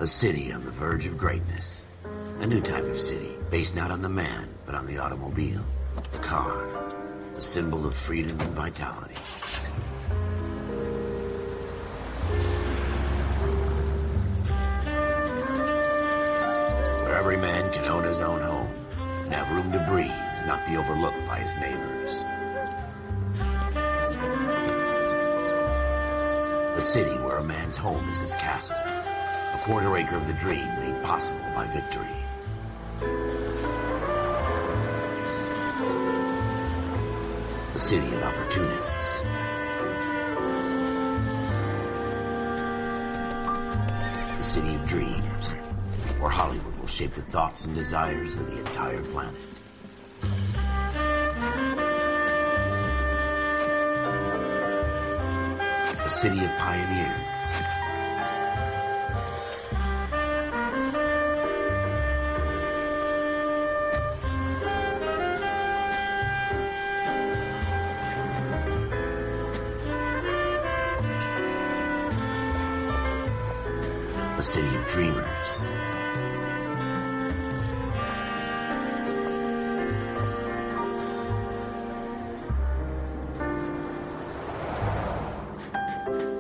A city on the verge of greatness. A new type of city, based not on the man, but on the automobile. The car. A symbol of freedom and vitality. Where every man can own his own home, and have room to breathe, and not be overlooked by his neighbors. A city where a man's home is his castle. A quarter acre of the dream made possible by victory. A city of opportunists. A city of dreams, where Hollywood will shape the thoughts and desires of the entire planet. A city of pioneers. A city of dreamers.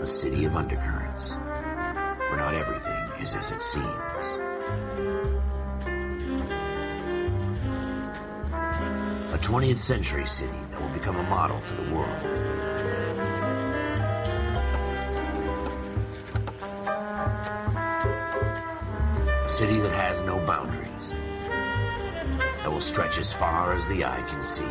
A city of undercurrents, where not everything is as it seems. A 20th century city that will become a model for the world. A city that has no boundaries, that will stretch as far as the eye can see.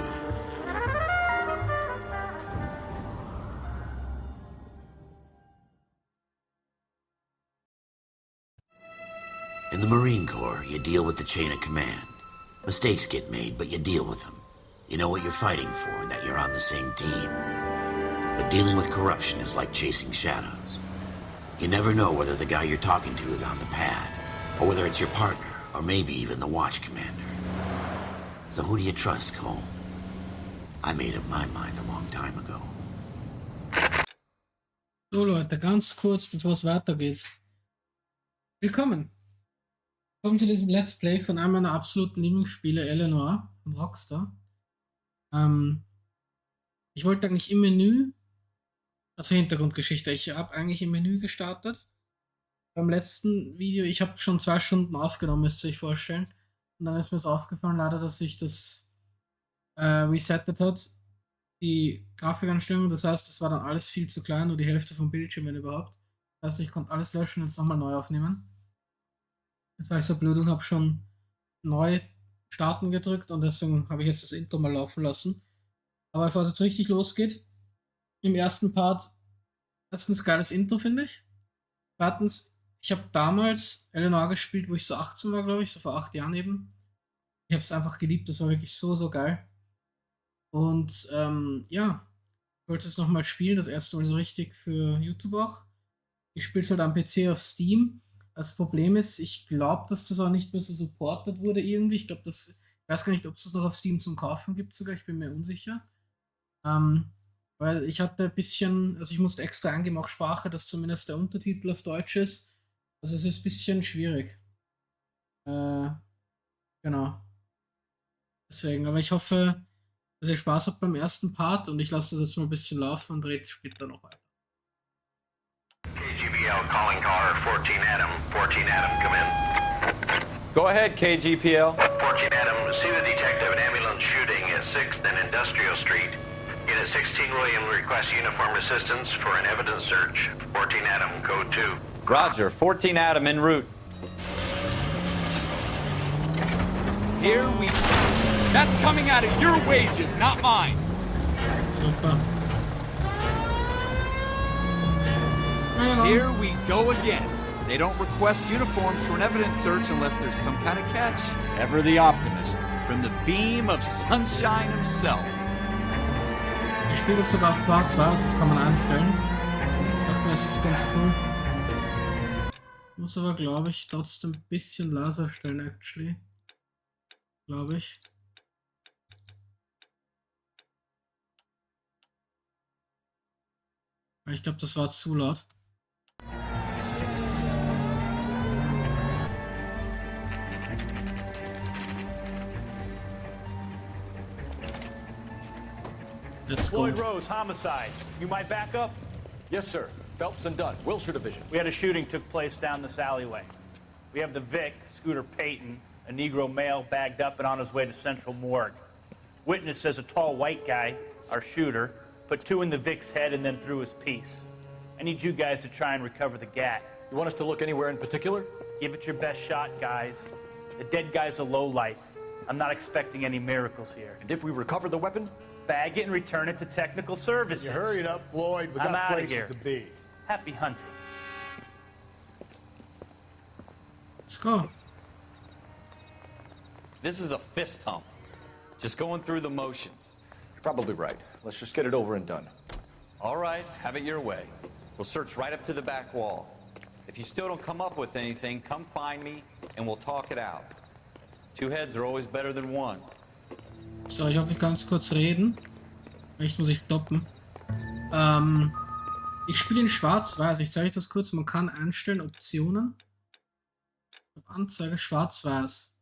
In the Marine Corps, you deal with the chain of command. Mistakes get made, but you deal with them. You know what you're fighting for and that you're on the same team. But dealing with corruption is like chasing shadows. You never know whether the guy you're talking to is on the pad, or whether it's your partner, or maybe even the watch commander. So who do you trust, Cole? I made up my mind a long time ago. So Leute, ganz kurz bevor es weitergeht. Willkommen! Willkommen zu diesem Let's Play von einem meiner absoluten Lieblingsspiele, Noire von Rockstar. Ich wollte eigentlich im Menü, also Hintergrundgeschichte, ich habe eigentlich im Menü gestartet. Beim letzten Video, ich habe schon 2 Stunden aufgenommen, müsst ihr euch vorstellen. Und dann ist mir aufgefallen, leider, dass sich das resettet hat, die Grafikanstellung. Das heißt, es war dann alles viel zu klein, nur die Hälfte vom Bildschirm, wenn überhaupt. Das heißt, ich konnte alles löschen und jetzt nochmal neu aufnehmen. Jetzt war ich so blöd und habe schon neu starten gedrückt und deswegen habe ich jetzt das Intro mal laufen lassen. Aber bevor es jetzt richtig losgeht, im ersten Part, erstens geiles Intro, finde ich. Zweitens, ich habe damals Noire gespielt, wo ich so 18 war, glaube ich, so vor 8 Jahren eben. Ich habe es einfach geliebt, das war wirklich so, so geil. Und ja, ich wollte es nochmal spielen, das erste Mal so richtig für YouTube auch. Ich spiele es halt am PC auf Steam. Das Problem ist, ich glaube, dass das auch nicht mehr so supported wurde irgendwie. Ich glaube, ich weiß gar nicht, ob es das noch auf Steam zum Kaufen gibt sogar, ich bin mir unsicher. Weil ich hatte ein bisschen, also ich musste extra angeben, auch Sprache, dass zumindest der Untertitel auf Deutsch ist. Also es ist ein bisschen schwierig. Genau. Deswegen, aber ich hoffe, dass ihr Spaß habt beim ersten Part und ich lasse das jetzt mal ein bisschen laufen und rede später noch weiter. KGPL calling caller 14 Adam. 14 Adam, come in. Go ahead, KGPL. 14 Adam, see the detective, an ambulance shooting at 6th and Industrial Street. Unit 16 William requests uniformed assistance for an evidence search. 14 Adam, code 2. Roger, 14 Adam en route. Here we go. That's coming out of your wages, not mine. Super. Here we go again. They don't request uniforms for an evidence search unless there's some kind of catch. Ever the optimist. From the beam of sunshine himself. Ich spiele das sogar auf Part 2, also das kann man einstellen. Ich dachte mir, das ist ganz cool. Muss aber, glaube ich, trotzdem ein bisschen leiser stellen, actually. Glaube ich. Ich glaube, das war zu laut. Let's go. Floyd Rose, homicide. You might back up? Yes, sir. Phelps and Dunn, Wilshire Division. We had a shooting took place down this alleyway. We have the Vic, Scooter Payton, a Negro male bagged up and on his way to Central Morgue. Witness says a tall white guy, our shooter, put 2 in the Vic's head and then threw his piece. I need you guys to try and recover the gat. You want us to look anywhere in particular? Give it your best shot, guys. The dead guy's a lowlife. I'm not expecting any miracles here. And if we recover the weapon? Bag it and return it to technical services. You hurry it up, Floyd. We I'm got outta places here. to be. Happy hunting. Let's go. This is a fist hump. Just going through the motions. You're probably right. Let's just get it over and done. All right, have it your way. We'll search right up to the back wall. If you still don't come up with anything, come find me and we'll talk it out. 2 heads are always better than 1. So, ich hoffe, ich kann jetzt kurz reden. Vielleicht muss ich stoppen. Ich spiele in Schwarz-Weiß. Ich zeige euch das kurz. Man kann einstellen, Optionen. Anzeige Schwarz-Weiß.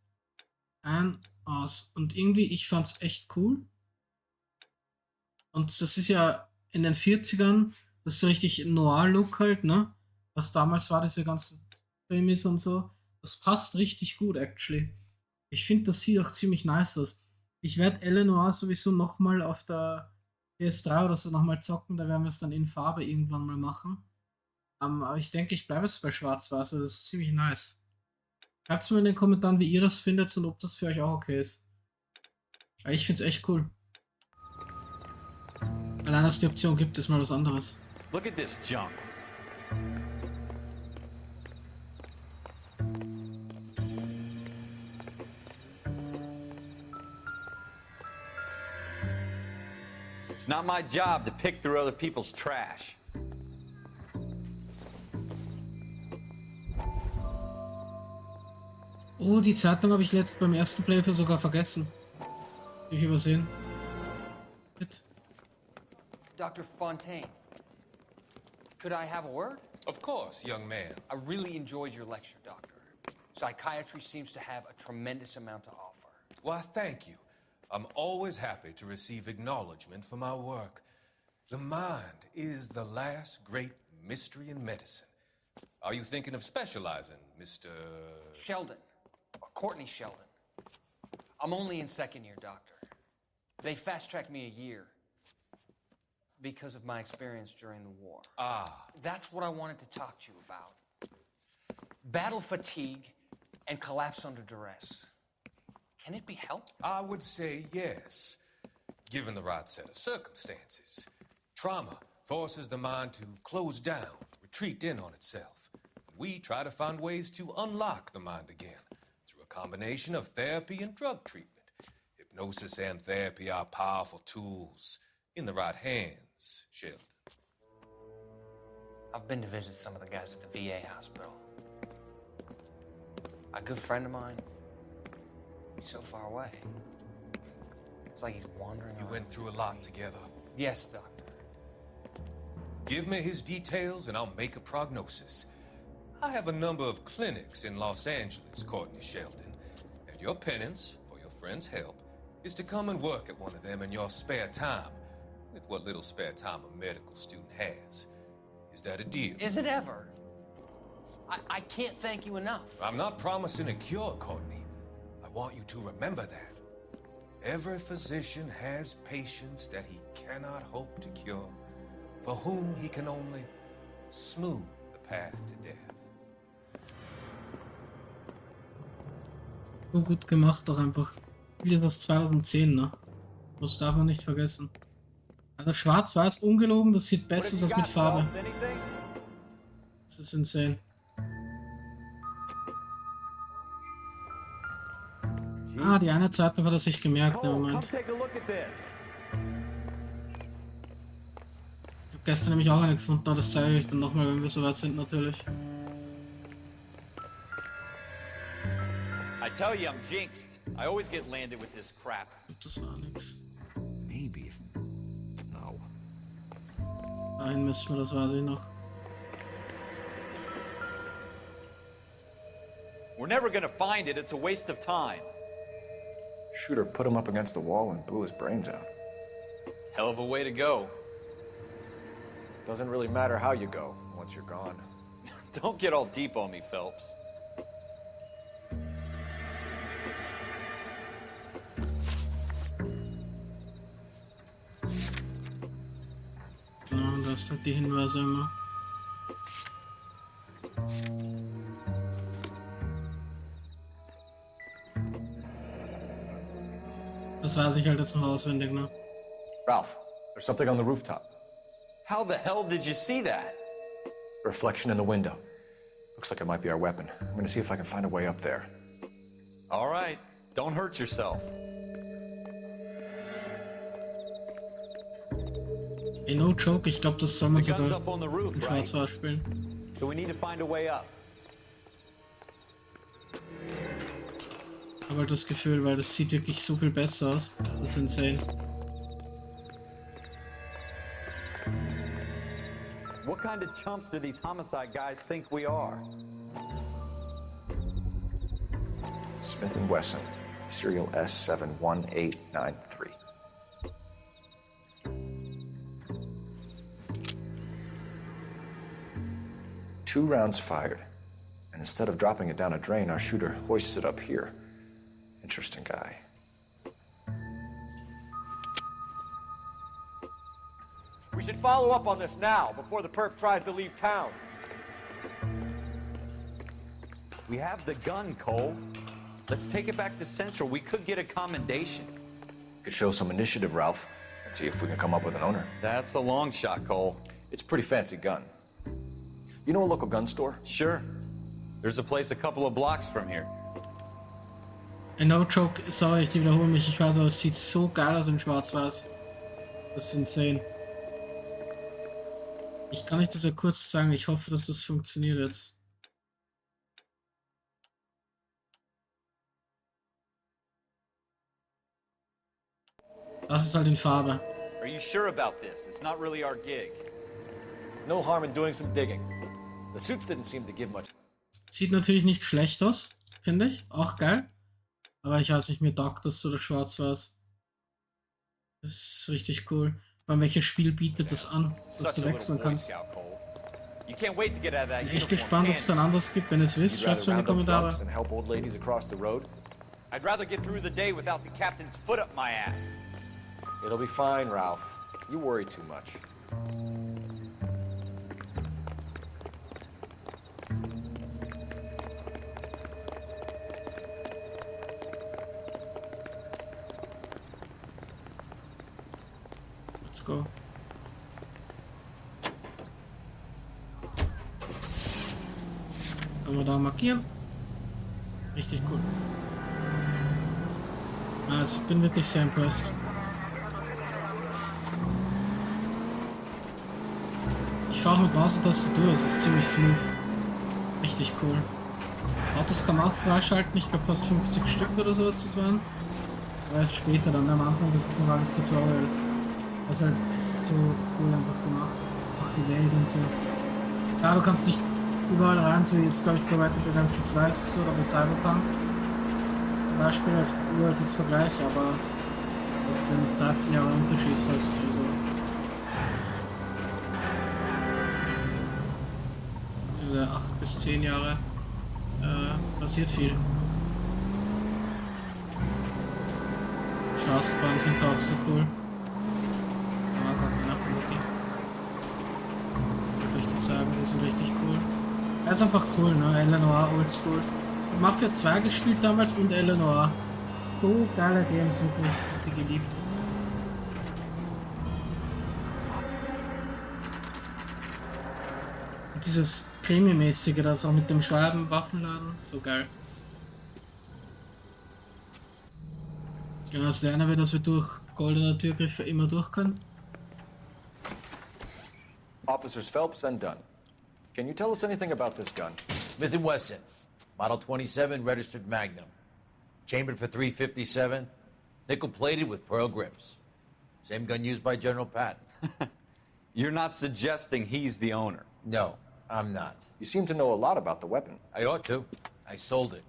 Ein, aus. Und irgendwie, ich fand es echt cool. Und das ist ja in den 40ern, das ist so richtig Noir-Look halt, ne? Was damals war, diese ganzen Krimis und so. Das passt richtig gut, actually. Ich finde, das sieht auch ziemlich nice aus. Ich werde Eleanor sowieso nochmal auf der PS3 oder so nochmal zocken, da werden wir es dann in Farbe irgendwann mal machen. Aber ich denke, ich bleibe jetzt bei Schwarz-Weiß, das ist ziemlich nice. Schreibt mir in den Kommentaren, wie ihr das findet und ob das für euch auch okay ist. Aber ich finde es echt cool. Allein, dass es die Option gibt, ist mal was anderes. Look at this junk. It's not my job to pick through other people's trash. Oh, die Zeitung habe ich beim ersten Playthrough sogar vergessen. Hab ich übersehen. Shit. Dr. Fontaine, could I have a word? Of course, young man. I really enjoyed your lecture, Doctor. Psychiatry seems to have a tremendous amount to offer. Why, thank you. I'm always happy to receive acknowledgement for my work. The mind is the last great mystery in medicine. Are you thinking of specializing, Mr. Sheldon, or Courtney Sheldon. I'm only in second year, Doctor. They fast-tracked me a year because of my experience during the war. Ah. That's what I wanted to talk to you about. Battle fatigue and collapse under duress. Can it be helped? I would say yes, given the right set of circumstances. Trauma forces the mind to close down, retreat in on itself. We try to find ways to unlock the mind again through a combination of therapy and drug treatment. Hypnosis and therapy are powerful tools in the right hands, Sheldon. I've been to visit some of the guys at the VA hospital. A good friend of mine, he's so far away. It's like he's wandering You around. went through a lot together. Yes, Doctor. Give me his details and I'll make a prognosis. I have a number of clinics in Los Angeles, Courtney Sheldon, and your penance, for your friend's help, is to come and work at one of them in your spare time, with what little spare time a medical student has. Is that a deal? Is it ever? I can't thank you enough. I'm not promising a cure, Courtney. I want you to remember that. Every physician has patients that he cannot hope to cure, for whom he can only smooth the path to death. So gut gemacht doch einfach. Wieder das 2010, ne? Das darf man nicht vergessen. Also schwarz-weiß ungelogen, das sieht besser aus als mit Farbe. Das ist insane. Ah, die eine Zeitung hat er sich gemerkt, ne, Moment. Ich habe gestern nämlich auch eine gefunden, aber das zeige ich dann nochmal, wenn wir soweit sind, natürlich. I tell you, I'm jinxed. I always get landed with this crap. Das war nix. Maybe. No. Dahin müssen wir, das weiß ich noch. We're never gonna find it. It's a waste of time. Shooter put him up against the wall and blew his brains out. Hell of a way to go. Doesn't really matter how you go once you're gone. Don't get all deep on me, Phelps. Ja, und da hast halt die Hinweise immer. Das weiß ich halt jetzt noch auswendig, ne? Ralph, there's something on the rooftop. How the hell did you see that? A reflection in the window. Looks like it might be our weapon. I'm gonna see if I can find a way up there. All right, don't hurt yourself. Ey, no joke, ich glaube, das soll man The gun's sogar up on the roof, in right? Schwarz-Weiß spielen. So we need to find a way up. Ich habe halt das Gefühl, weil das sieht wirklich so viel besser aus. Das ist insane. What kind of chumps do these homicide guys think we are? Smith & Wesson, serial S71893. Two rounds fired, and instead of dropping it down a drain, our shooter hoists it up here. Interesting guy. We should follow up on this now, before the perp tries to leave town. We have the gun, Cole. Let's take it back to Central. We could get a commendation. Could show some initiative, Ralph, and see if we can come up with an owner. That's a long shot, Cole. It's a pretty fancy gun. You know a local gun store? Sure. There's a place a couple of blocks from here. No joke, sorry, ich wiederhole mich, ich weiß, aber es sieht so geil aus in Schwarz-Weiß. Das ist insane. Ich kann euch das ja kurz sagen, ich hoffe, dass das funktioniert jetzt. Das ist halt in Farbe. Are you sure about this? It's not really our gig. No harm in doing some digging. The suits didn't seem to give much. Sieht natürlich nicht schlecht aus, finde ich. Auch geil. Aber ich weiß nicht, mir taugt das so, das Schwarz-Weiß. Das ist richtig cool. Weil welches Spiel bietet das an, dass du wechseln kannst? You can't wait to get out of that Bin echt uniform, gespannt, ob es dann anders gibt. Wenn ihr es wisst, schreibt es in die Kommentare. And help old ladies across the road. I'd rather get through the day without the captain's foot up my ass. It'll be fine, Ralph. You worry too much. Let's go. Können wir da markieren? Richtig cool. Also ich bin wirklich sehr impressed. Ich fahre mit Maus und Tastatur, es ist ziemlich smooth. Richtig cool. Autos kann man auch freischalten, ich glaube fast 50 Stück oder sowas das waren. Aber erst später, dann am Anfang, das ist noch alles Tutorial. Also halt, es ist so cool einfach gemacht. Auch die Welt und so. Ja, du kannst nicht überall rein, so jetzt glaube ich bei Red Dead Redemption 2 ist es so, oder bei Cyberpunk. Zum Beispiel als jetzt Vergleich, aber das sind 13 Jahre Unterschied fast. Also. Diese 8 bis 10 Jahre passiert viel. Straßenbahnen sind auch so cool. Ja, gar keine Apologie. Würde ich dir sagen, die sind richtig cool. Er ist einfach cool, ne? Noire, oldschool. Mafia 2 gespielt damals und Noire. So geile Games, wirklich. Hab die geliebt. Und dieses Krimi-mäßige, das auch mit dem Schreiben, Waffenladen, so geil. Ja, das lernen wir, dass wir durch goldene Türgriffe immer durch können. Officers Phelps and Dunn. Can you tell us anything about this gun? Smith & Wesson, Model 27, registered Magnum. Chambered for .357, nickel-plated with pearl grips. Same gun used by General Patton. You're not suggesting he's the owner? No, I'm not. You seem to know a lot about the weapon. I ought to. I sold it.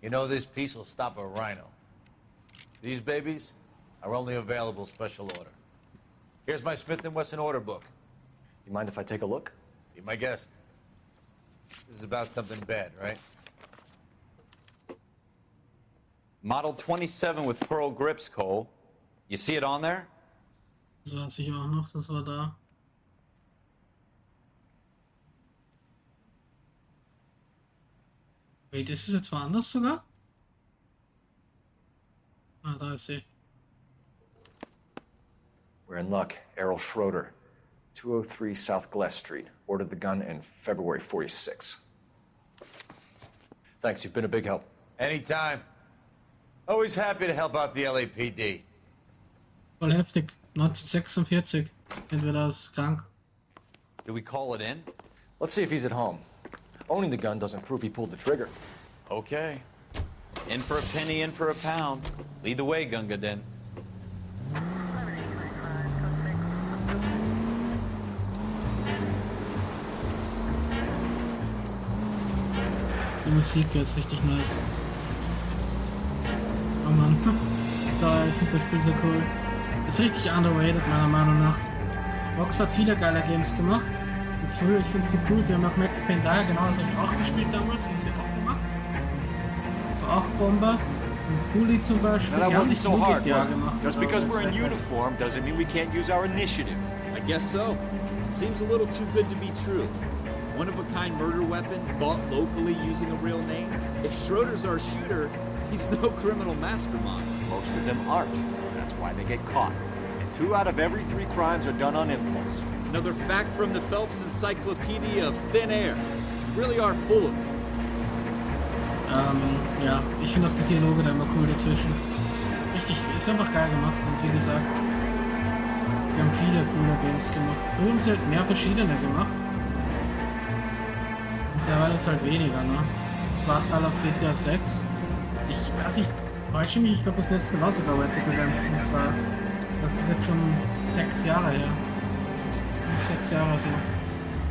You know, this piece will stop a rhino. These babies are only available special order. Here's my Smith & Wesson order book. You mind if I take a look? Be my guest. This is about something bad, right? Model 27 with pearl grips, Cole. You see it on there? Das weiß ich auch noch, das war da. Wait, ist es jetzt woanders sogar? Ah, da ist sie. We're in luck. Errol Schroeder, 203 South Glass Street. Ordered the gun in February 46. Thanks, you've been a big help. Anytime. Always happy to help out the LAPD. Voll heftig. 1946 sind wir da krank. Did we call it in? Let's see if he's at home. Owning the gun doesn't prove he pulled the trigger. Okay. In for a penny, in for a pound. Lead the way, Gunga Din. Die Musik jetzt richtig nice. Oh Mann. Da, ich finde das Spiel sehr cool. Ist richtig underrated, meiner Meinung nach. Rox hat viele geile Games gemacht. Und früher, ich finde sie cool, sie haben auch Max Payne 3, genau das habe ich auch gespielt damals, haben sie auch gemacht. Das war auch Bomber. Und Bully zum Beispiel, die haben nicht nur GTA gemacht. Just because we're in uniform doesn't mean we can't use our initiative. I guess so. Seems a little too good to be true. One-of-a-kind murder weapon bought locally using a real name. If Schroeder's our shooter, he's no criminal mastermind. Most of them aren't. That's why they get caught. 2 out of every 3 crimes are done on impulse. Another fact from the Phelps Encyclopedia of Thin Air. You really are full of it. Ja, ich finde auch die Dialoge da immer cool dazwischen. Richtig, ist einfach geil gemacht und wie gesagt, wir haben viele coole Games gemacht. Früher haben sie halt mehr verschiedene gemacht. Mittlerweile ist halt weniger, ne? Wir warten alle auf GTA 6. Ich weiß nicht, täusche mich, ich glaube das letzte war sogar Red Dead Redemption 2. Das ist jetzt schon 6 Jahre her. 5, 6 Jahre so.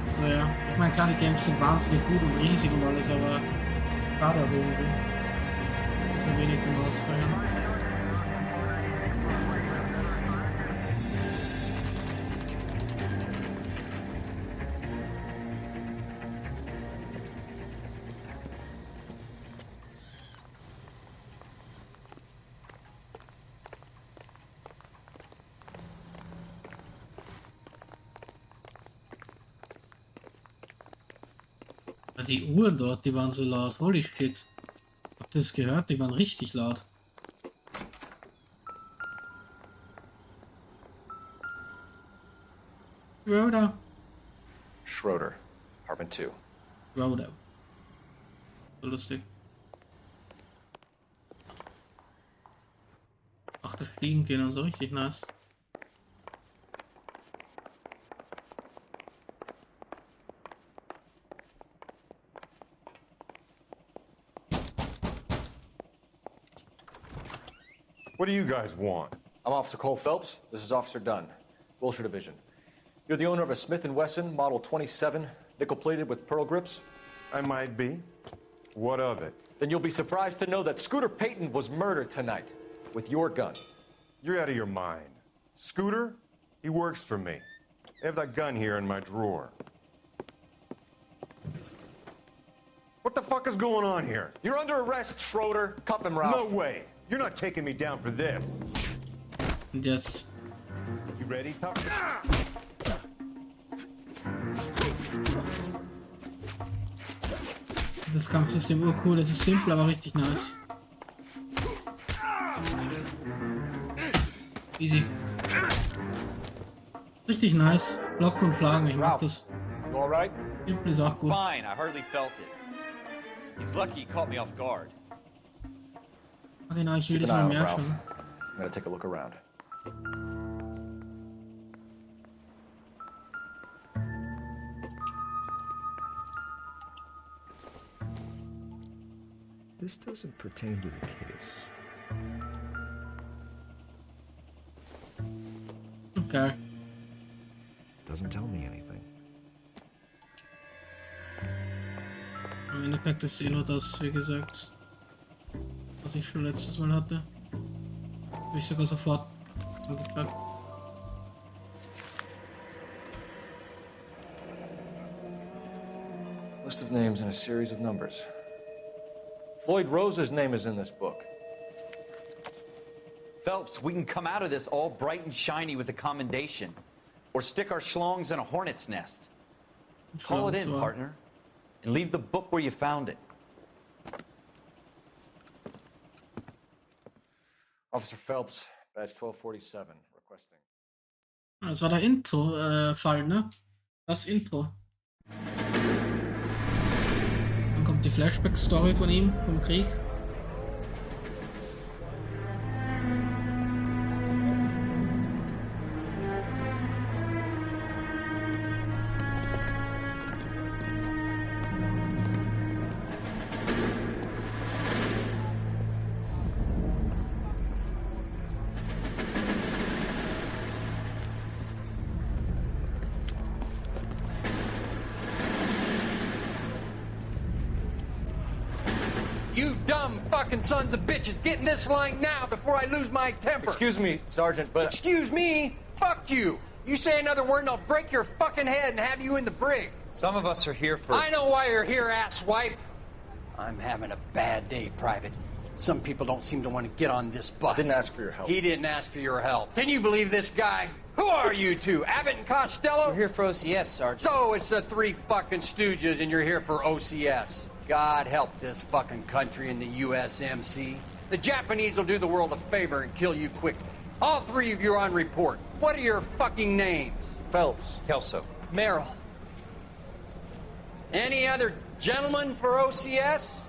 So ja. Ich meine klar, die Games sind wahnsinnig gut und riesig und alles, aber schade auch irgendwie. Dass die so wenig dann rausbringen. Die Uhren dort, die waren so laut. Holy shit. Habt ihr das gehört? Die waren richtig laut. Schroeder. Schroeder, apartment 2. Schroeder. So lustig. Ach, das Fliegen gehen und so richtig nice. What do you guys want? I'm Officer Cole Phelps. This is Officer Dunn, Wilshire Division. You're the owner of a Smith & Wesson Model 27, nickel-plated with pearl grips? I might be. What of it? Then you'll be surprised to know that Scooter Payton was murdered tonight with your gun. You're out of your mind. Scooter? He works for me. I have that gun here in my drawer. What the fuck is going on here? You're under arrest, Schroeder. Cuff him, Ralph. No way. You're not taking me down for this. Und jetzt. You ready, tough? Das Kampfsystem urcool, es ist simpel, aber richtig nice. Easy. Richtig nice. Block und Flagen, ich mag das. You all right? Simpel ist auch gut. Fine, I hardly felt it. He's lucky he caught me off guard. Ah, genau, ich will Keep das an eye mal on mehr Ralph. schon. I'm gonna take a look around. This doesn't pertain to the case. Okay. Doesn't tell me anything. Im Endeffekt ist eh nur das, wie gesagt, was ich schon letztes Mal hatte. Habe ich sogar sofort angepackt. List of names and a series of numbers. Floyd Rose's name is in this book. Phelps, we can come out of this all bright and shiny with a commendation. Or stick our schlongs in a hornet's nest. Call it in, partner. And leave the book where you found it. Officer Phelps, badge 1247, requesting. Das war der Intro-Fall, ne? Das Intro. Dann kommt die Flashback-Story von ihm, vom Krieg. You dumb fucking sons of bitches, get in this line now before I lose my temper. Excuse me, Sergeant, but... Excuse me? Fuck you. You say another word and I'll break your fucking head and have you in the brig. Some of us are here for... I know why you're here, asswipe. I'm having a bad day, Private. Some people don't seem to want to get on this bus. I didn't ask for your help. He didn't ask for your help. Can you believe this guy? Who are you two? Abbott and Costello? We're here for OCS, Sergeant. So it's the three fucking stooges and you're here for OCS. God help this fucking country and the USMC. The Japanese will do the world a favor and kill you quickly. All three of you are on report. What are your fucking names? Phelps. Kelso. Merrill. Any other gentlemen for OCS?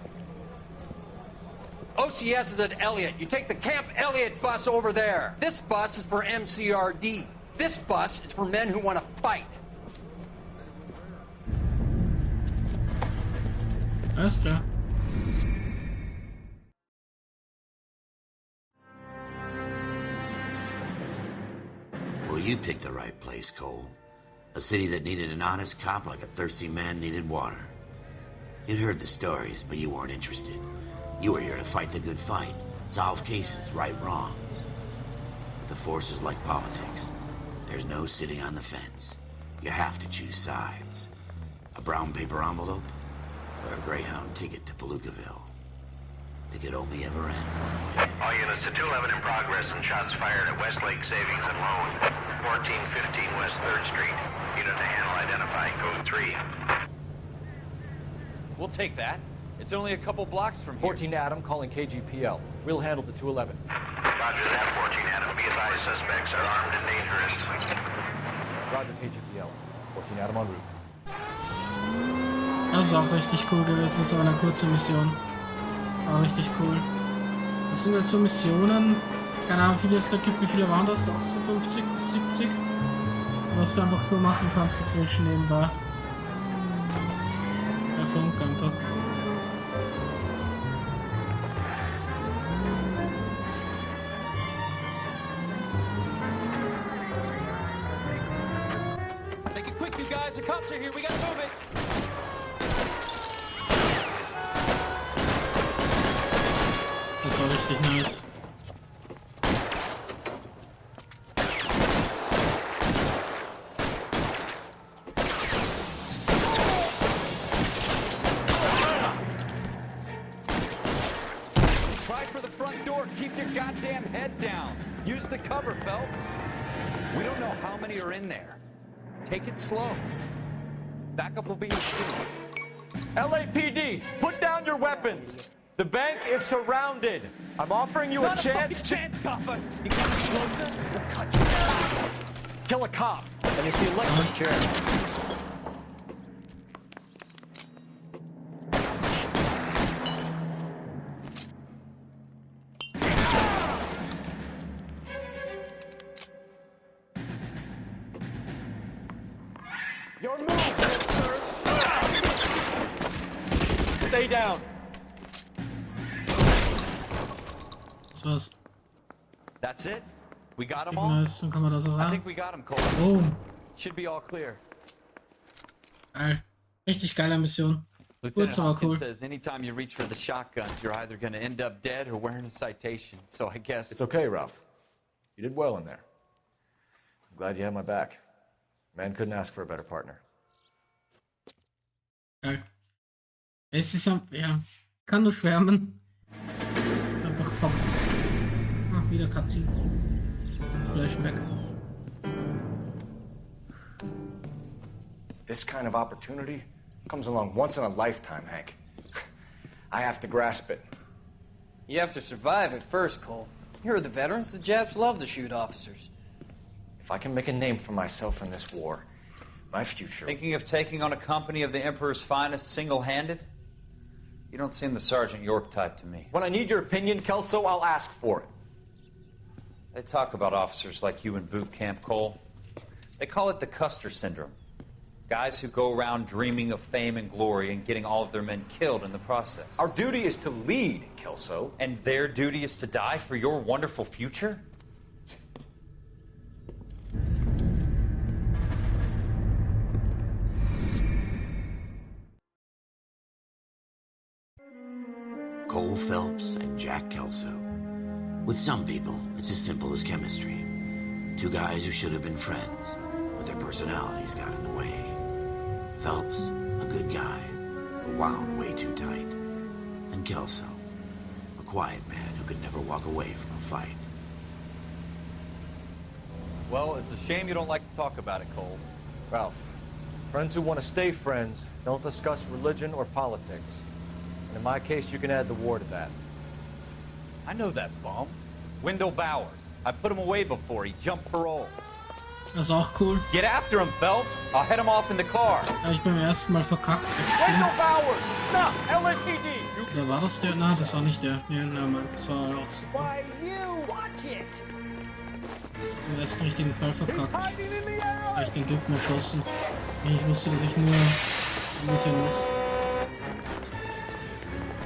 OCS is at Elliott. You take the Camp Elliott bus over there. This bus is for MCRD. This bus is for men who want to fight. Alles klar. Well, you picked the right place, Cole. A city that needed an honest cop like a thirsty man needed water. You'd heard the stories, but you weren't interested. You were here to fight the good fight, solve cases, right wrongs. But the force is like politics. There's no sitting on the fence. You have to choose sides. A brown paper envelope or a Greyhound ticket to Palookaville. It could only ever end one way. All units to 211 in progress and shots fired at Westlake Savings and Loan, 1415 West 3rd Street. Unit to handle identifying code 3. We'll take that. It's only a couple blocks from here. 14 Adam calling KGPL. We'll handle the 211. Roger that, 14 Adam. Be advised, suspects are armed and dangerous. Roger KGPL. 14 Adam en route. Das ist auch richtig cool gewesen, so eine kurze Mission. War richtig cool. Das sind halt so Missionen, keine Ahnung, wie viele es da gibt, wie viele waren das? Auch so 50 bis 70? Was du einfach so machen kannst dazwischen nebenbei. Der Funk einfach. Make it quick, you guys. The cops are here. We gotta move it. Das war richtig nice. Try for the front door. Keep your goddamn head down. Use the cover, Phelps. We don't know how many are in there. Take it slow. Backup will be in soon. LAPD, put down your weapons. The bank is surrounded. I'm offering you a chance to... chance, copper. You come closer, we'll cut you. Kill a cop, and it's the electric chair. Your move, sir. Stay down. Das war's. That's it? We got them all? Nice, dann kann man das auch I rein. think we got them, Cole. Boom. Should be all clear. Geil. Richtig geile Mission. Lieutenant Kurz, aber Hopkins cool. says anytime you reach for the shotguns, you're either going to end up dead or wearing a citation. So I guess... It's okay, Ralph. You did well in there. I'm glad you had my back. Man couldn't ask for a better partner. Geil. Es ist ja, kann nur schwärmen. Einfach top. Ah, wieder Cutscene. Das Flashback. This kind of opportunity comes along once in a lifetime, Hank. I have to grasp it. You have to survive at first, Cole. Here are the veterans. The Japs love to shoot officers. If I can make a name for myself in this war, my future... Thinking of taking on a company of the Emperor's finest single-handed? You don't seem the Sergeant York type to me. When I need your opinion, Kelso, I'll ask for it. They talk about officers like you in boot camp, Cole. They call it the Custer Syndrome. Guys who go around dreaming of fame and glory and getting all of their men killed in the process. Our duty is to lead, Kelso. And their duty is to die for your wonderful future? Cole Phelps and Jack Kelso. With some people, it's as simple as chemistry. Two guys who should have been friends, but their personalities got in the way. Phelps, a good guy, but wound way too tight. And Kelso, a quiet man who could never walk away from a fight. Well, it's a shame you don't like to talk about it, Cole. Ralph, friends who want to stay friends don't discuss religion or politics. And in my case, you can add the war to that. I know that bum. Wendell Bowers. I put him away before. He jumped parole. Das ist auch cool. Get after him, Phelps. I'll head him off in the car. Habe ich beim ersten Mal verkackt. Wendell Bowers! Stop! LAPD! Oder war das der? Nein, das war nicht der. Nee, nein, das war auch super. Why, you watch it! Den ersten richtigen Fall verkackt. Habe ich den Typen erschossen. Ich wusste, dass ich nur ein bisschen muss.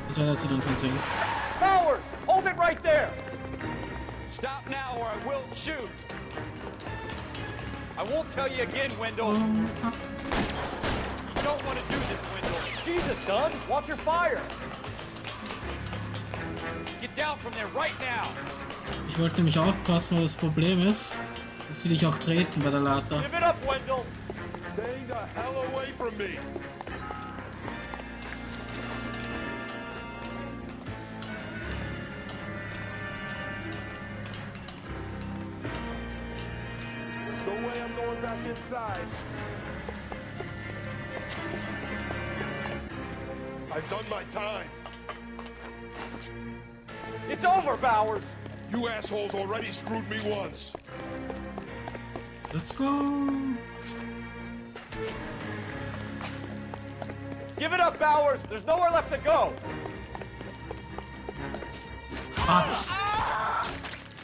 Das werdet ihr dann schon sehen. Bowers! Hold it right there! Stop now or I will shoot! I won't tell you again, Wendell. You don't want to do this, Wendell. Jesus, son, watch your fire. Get down from there right now. Ich wollte nämlich aufpassen, weil das Problem ist, dass sie dich auch treten bei der Leiter. Give it up, Wendell. Stay the hell away from me. No way I'm going back inside. I've done my time. It's over, Bowers. You assholes already screwed me once. Let's go. Give it up, Bowers. There's nowhere left to go. What?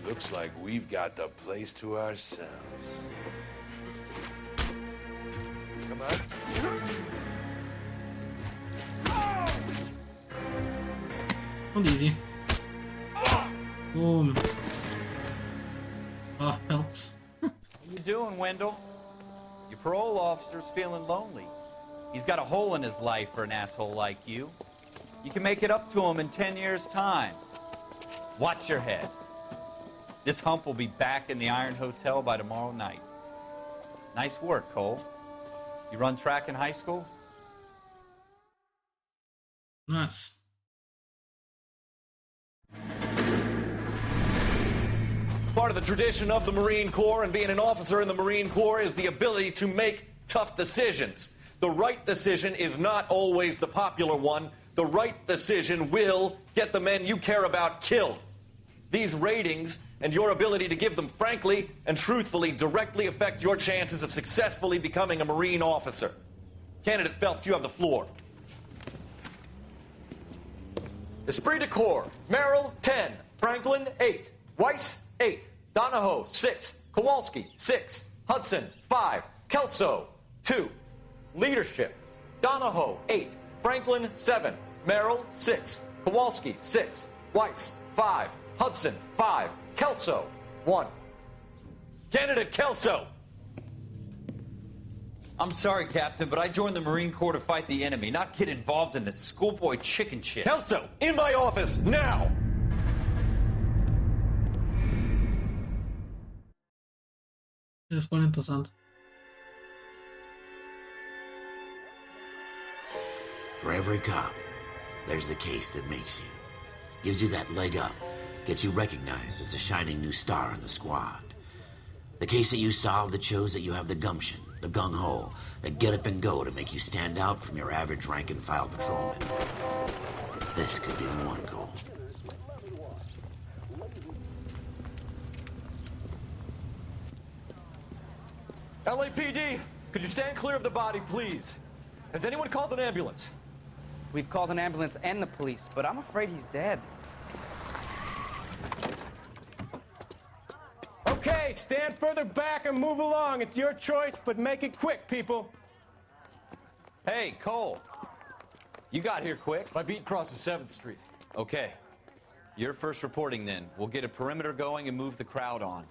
Looks like we've got the place to ourselves. Come on. Und easy. Boom. Ah, Phelps. How you doing, Wendell? Your parole officer's feeling lonely. He's got a hole in his life for an asshole like you. You can make it up to him in 10 years' time. Watch your head. This hump will be back in the Iron Hotel by tomorrow night. Nice work, Cole. You run track in high school? Nice. Part of the tradition of the Marine Corps and being an officer in the Marine Corps is the ability to make tough decisions. The right decision is not always the popular one. The right decision will get the men you care about killed. These ratings and your ability to give them frankly and truthfully directly affect your chances of successfully becoming a Marine officer. Candidate Phelps, you have the floor. Esprit de Corps, Merrill, 10. Franklin, 8. Weiss, 8. Donahoe, 6. Kowalski, 6. Hudson, 5. Kelso, 2. Leadership, Donahoe, 8. Franklin, 7. Merrill, 6. Kowalski, 6. Weiss, 5. Hudson, 5. Kelso, 1. Candidate Kelso! I'm sorry, Captain, but I joined the Marine Corps to fight the enemy, not get involved in this schoolboy chicken shit. Kelso, in my office, now! Das ist voll interessant. For every cop, There's the case that makes you. Gives you that leg up. Gets you recognized as the shining new star in the squad. The case that you solve that shows that you have the gumption, the gung-ho, the get up and go to make you stand out from your average rank-and-file patrolman. This could be the one, Cole. LAPD, could you stand clear of the body, please? Has anyone called an ambulance? We've called an ambulance and the police, but I'm afraid he's dead. Okay, stand further back and move along. It's your choice, but make it quick, people. Hey, Cole. You got here quick. My beat crosses 7th Street. Okay. You're first reporting then. We'll get a perimeter going and move the crowd on.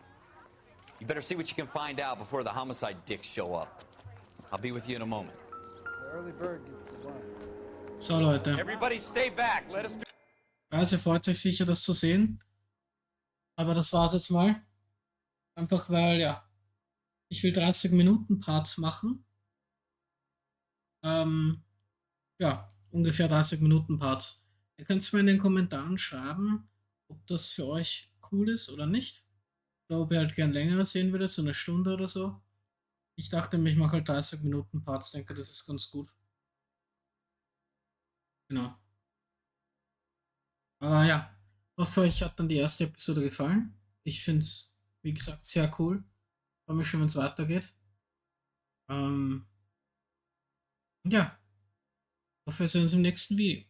You better see what you can find out before the homicide dicks show up. I'll be with you in a moment. The early bird gets the worm. So Leute. Everybody stay back. Let us do. Also freut sich sicher, das zu sehen. Aber das war's jetzt mal. Einfach weil, ja, ich will 30 Minuten Parts machen. Ja, ungefähr 30 Minuten Parts. Ihr könnt es mir in den Kommentaren schreiben, ob das für euch cool ist oder nicht. Oder ob ihr halt gern länger sehen würdet, so eine Stunde oder so. Ich dachte mir, ich mache halt 30 Minuten Parts, denke, das ist ganz gut. Genau. Aber ja, hoffe, euch hat dann die erste Episode gefallen. Ich finde es, wie gesagt, sehr cool. Freue mich schon, wenn es weitergeht. Ja. Hoffe, wir sehen uns im nächsten Video.